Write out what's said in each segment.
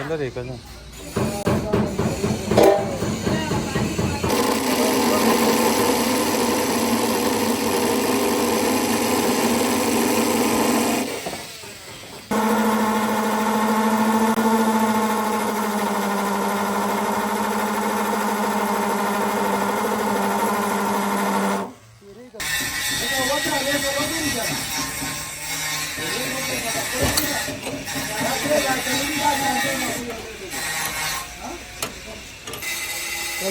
ಎಲ್ಲ ಬೇಕಲ್ಲ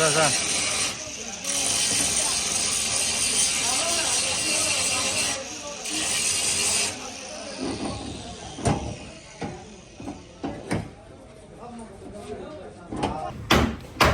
ऐसा सा